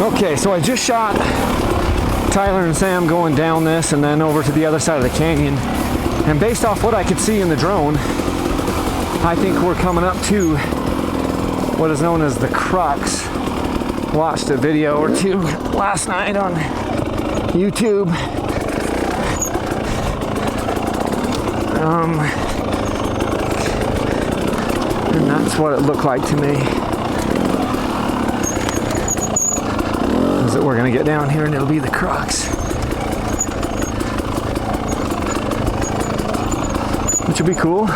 Okay, so I just shot Tyler and Sam going down this and then over to the other side of the canyon. And based off what I could see in the drone, I think we're coming up to what is known as the crux. Watched a video or two last night on YouTube. And that's what it looked like to me. Is that we're gonna get down here and it'll be the crux. Which will be cool.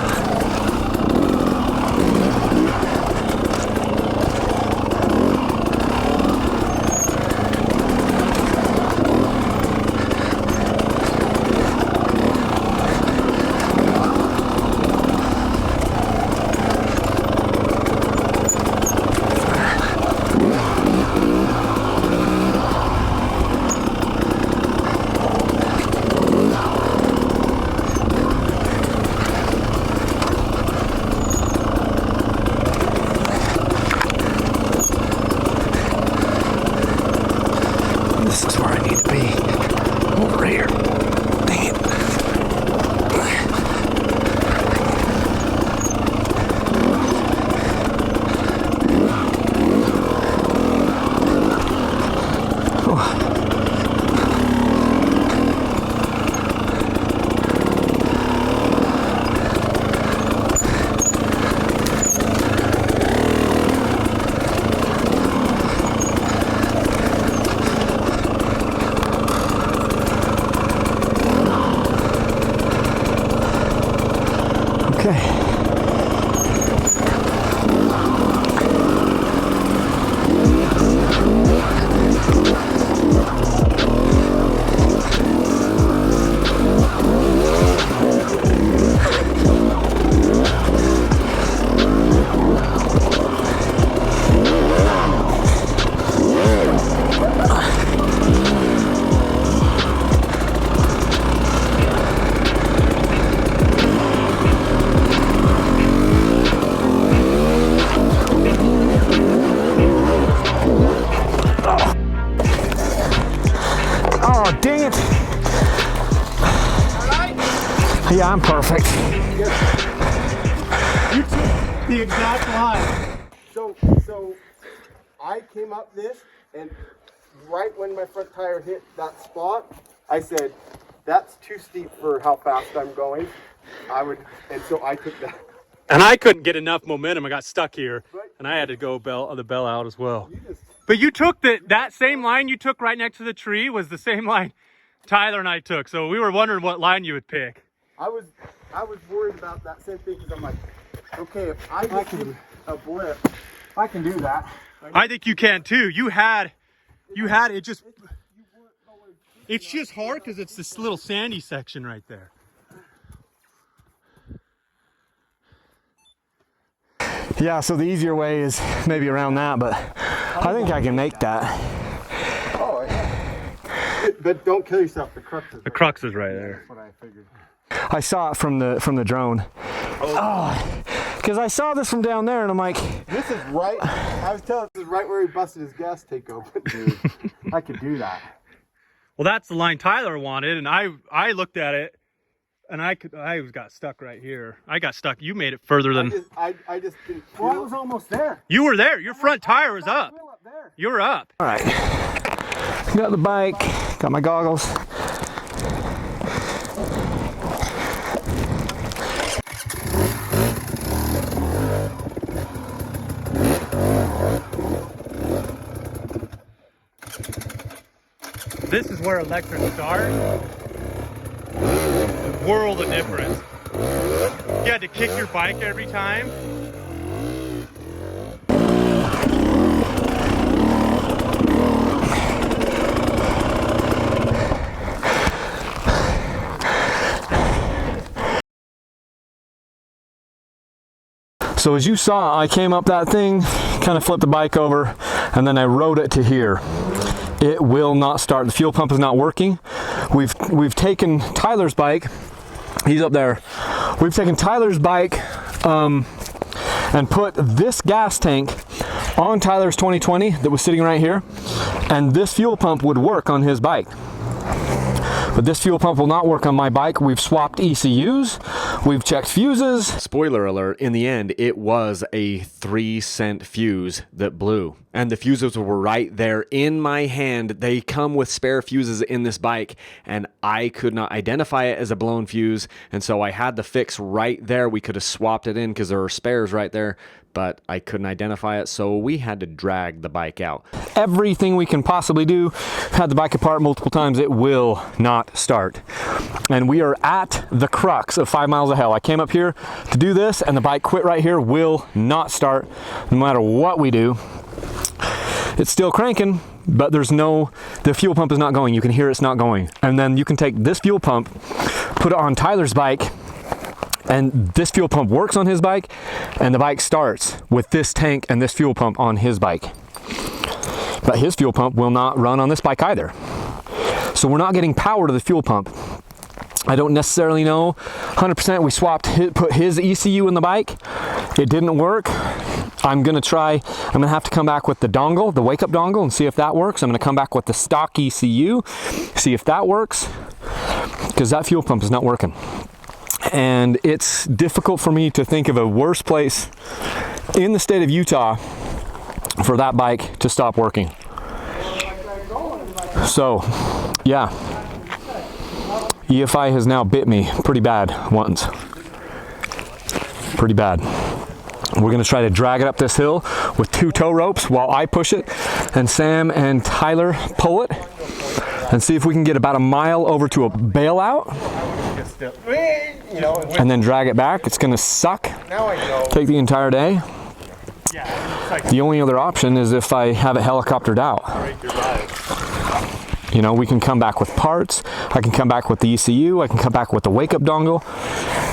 Yeah, I'm perfect. You took the exact line. So I came up this, and right when my front tire hit that spot, I said, that's too steep for how fast I'm going. And so I took that. And I couldn't get enough momentum. I got stuck here, and I had to go the bell out as well. But you took that same line you took right next to the tree was the same line Tyler and I took. So we were wondering what line you would pick. I was worried about that same thing because I'm like, okay, if I get a blip, I can do that. I think you can too. You had it just. It's just hard because it's this little sandy section right there. Yeah, so the easier way is maybe around that, but I think I can make that. Oh, yeah. But don't kill yourself. The crux is. The crux is right there. That's what I figured. I saw it from the drone. Oh, because I saw this from down there, and I'm like, this is right. I was telling this is right where he busted his gas tank open, dude. I could do that. Well, that's the line Tyler wanted, and I looked at it, and I got stuck right here. I got stuck. You made it further than. I just didn't. Well, I was almost there. You were there. Your front tire was up. You were up. All right. Got the bike. Got my goggles. This is where electric starts. A world of difference. You had to kick your bike every time. So as you saw, I came up that thing, kind of flipped the bike over, and then I rode it to here. It will not start. The fuel pump is not working. We've taken Tyler's bike. He's up there. We've taken Tyler's bike and put this gas tank on Tyler's 2020 that was sitting right here, and this fuel pump would work on his bike. But this fuel pump will not work on my bike. We've swapped ECUs, we've checked fuses. Spoiler alert, in the end, it was a 3-cent fuse that blew. And the fuses were right there in my hand. They come with spare fuses in this bike, and I could not identify it as a blown fuse. And so I had the fix right there. We could have swapped it in because there were spares right there, but I couldn't identify it, so we had to drag the bike out. Everything we can possibly do, had the bike apart multiple times, it will not start. And we are at the crux of 5 miles of hell. I came up here to do this, and the bike quit right here, will not start, no matter what we do. It's still cranking, but the fuel pump is not going. You can hear it's not going. And then you can take this fuel pump, put it on Tyler's bike, and this fuel pump works on his bike, and the bike starts with this tank and this fuel pump on his bike. But his fuel pump will not run on this bike either. So we're not getting power to the fuel pump. I don't necessarily know 100%. We put his ECU in the bike. It didn't work. I'm gonna have to come back with the dongle, the wake up dongle, and see if that works. I'm gonna come back with the stock ECU, see if that works, because that fuel pump is not working. And it's difficult for me to think of a worse place in the state of Utah for that bike to stop working. So, yeah, EFI has now bit me pretty bad once. Pretty bad. We're gonna try to drag it up this hill with 2 tow ropes while I push it and Sam and Tyler pull it, and see if we can get about a mile over to a bailout and then drag it back. It's gonna suck, take the entire day. The only other option is if I have it helicoptered out. You know, we can come back with parts. I can come back with the ECU. I can come back with the wake-up dongle.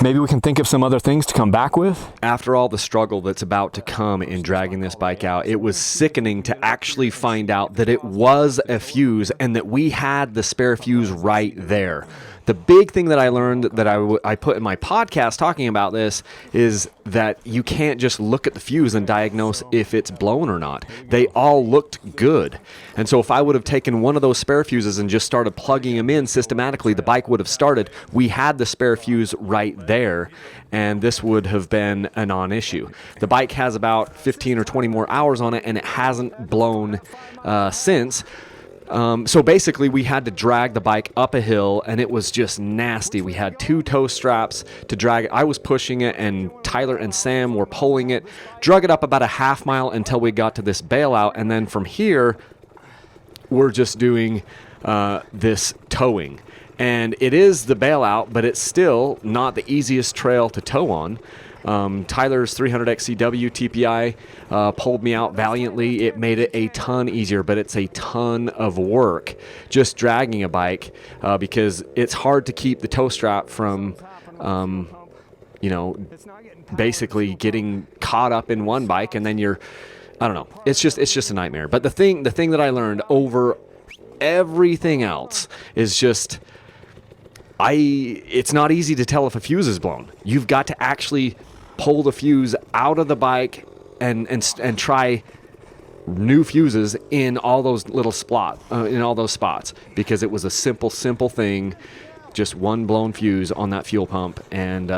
Maybe we can think of some other things to come back with. After all the struggle that's about to come in dragging this bike out, it was sickening to actually find out that it was a fuse and that we had the spare fuse right there. The big thing that I learned that I put in my podcast talking about this is that you can't just look at the fuse and diagnose if it's blown or not. They all looked good. And so if I would have taken one of those spare fuses and just started plugging them in systematically, the bike would have started. We had the spare fuse right there, and this would have been a non-issue. The bike has about 15 or 20 more hours on it, and it hasn't blown since. So basically we had to drag the bike up a hill, and it was just nasty. We had 2 tow straps to drag it. I was pushing it, and Tyler and Sam were pulling it. Drug it up about a half mile until we got to this bailout, and then from here we're just doing this towing. And it is the bailout, but it's still not the easiest trail to tow on. Tyler's 300XCW TPI pulled me out valiantly. It made it a ton easier, but it's a ton of work just dragging a bike because it's hard to keep the tow strap from, basically getting caught up in one bike, and then I don't know. It's just a nightmare. But the thing that I learned over everything else is just it's not easy to tell if a fuse is blown. You've got to actually pull the fuse out of the bike and try new fuses in all those little spots, because it was a simple thing, just one blown fuse on that fuel pump, and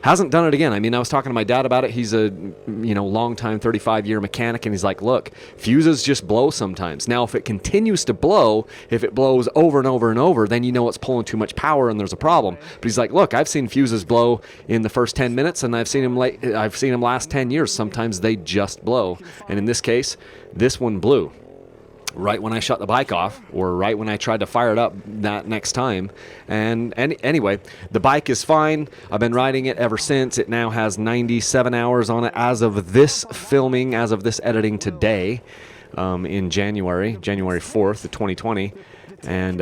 hasn't done it again. I mean, I was talking to my dad about it. He's a long-time 35-year mechanic, and he's like, look, fuses just blow sometimes. Now, if it continues to blow, if it blows over and over and over, then you know it's pulling too much power and there's a problem. But he's like, look, I've seen fuses blow in the first 10 minutes, and I've seen them last 10 years. Sometimes they just blow, and in this case, this one blew right when I shut the bike off, or right when I tried to fire it up that next time. And anyway, the bike is fine. I've been riding it ever since. It now has 97 hours on it as of this filming, as of this editing today, in January 4th of 2020. And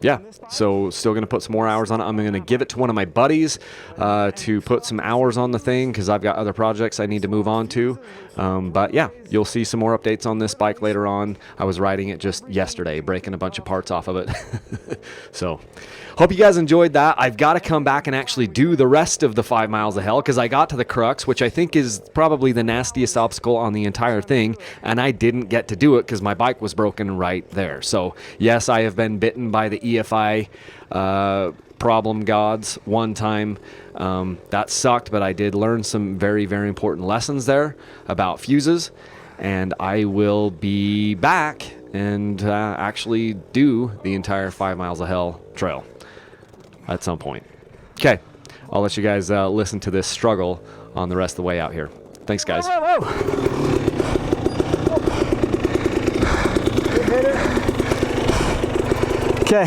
yeah, so still going to put some more hours on it. I'm going to give it to one of my buddies to put some hours on the thing because I've got other projects I need to move on to. But yeah, you'll see some more updates on this bike later on. I was riding it just yesterday, breaking a bunch of parts off of it. So hope you guys enjoyed that. I've got to come back and actually do the rest of the 5 miles of hell because I got to the crux, which I think is probably the nastiest obstacle on the entire thing, and I didn't get to do it because my bike was broken right there. So yes, I have been bitten by the EFI problem gods one time. That sucked, but I did learn some very, very important lessons there about fuses, and I will be back and actually do the entire 5 miles of hell trail at some point. Okay, I'll let you guys listen to this struggle on the rest of the way out here. Thanks, guys. Whoa, whoa. Okay.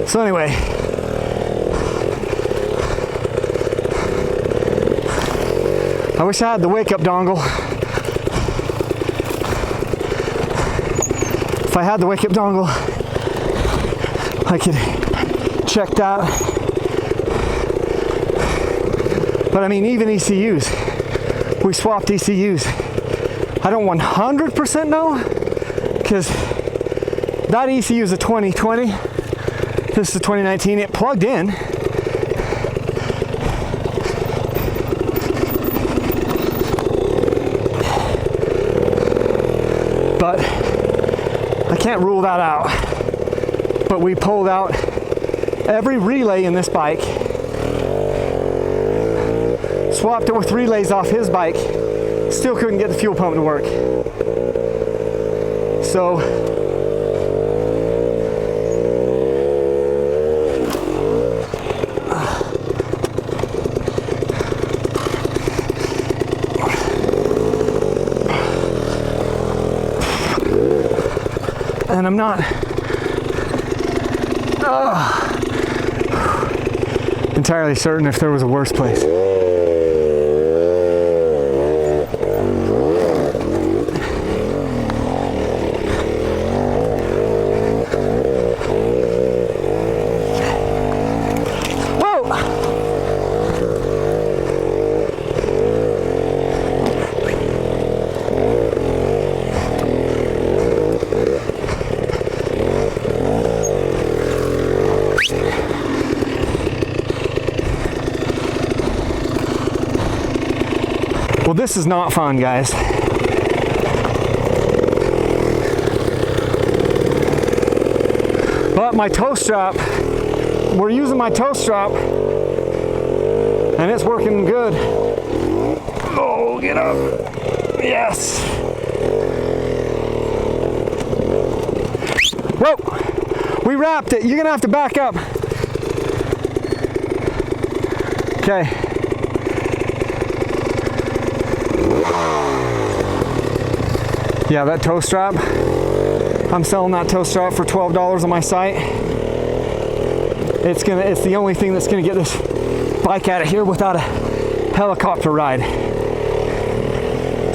So anyway, I wish I had the wake-up dongle. If I had the wake-up dongle, I could check that. But I mean, even ECUs, we swapped ECUs. I don't 100% know, because that ECU is a 2020. This is a 2019. It plugged in. But I can't rule that out. But we pulled out every relay in this bike, swapped it with relays off his bike, still couldn't get the fuel pump to work. So and I'm not entirely certain if there was a worse place. Well, this is not fun, guys. But my toe strap, we're using my toe strap, and it's working good. Oh, get up. Yes. Whoa, we wrapped it. You're gonna have to back up. Okay. Yeah, that toe strap, I'm selling that toe strap for $12 on my site. It's the only thing that's gonna get this bike out of here without a helicopter ride.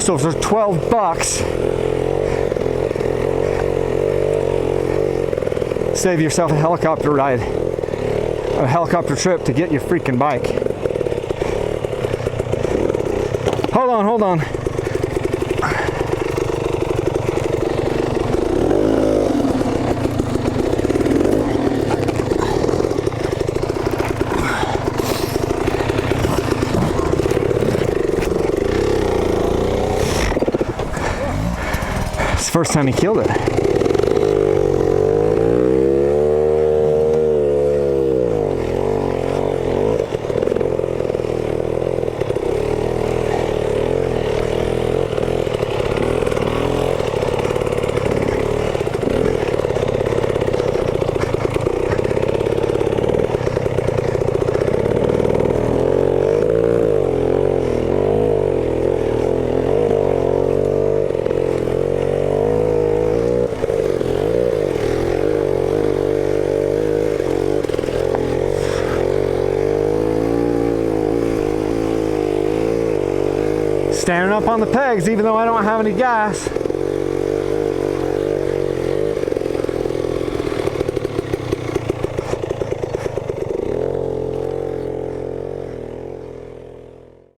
So for 12 bucks, save yourself a helicopter ride, a helicopter trip to get your freaking bike. Hold on. It's the first time he killed it. Tearing up on the pegs even though I don't have any gas.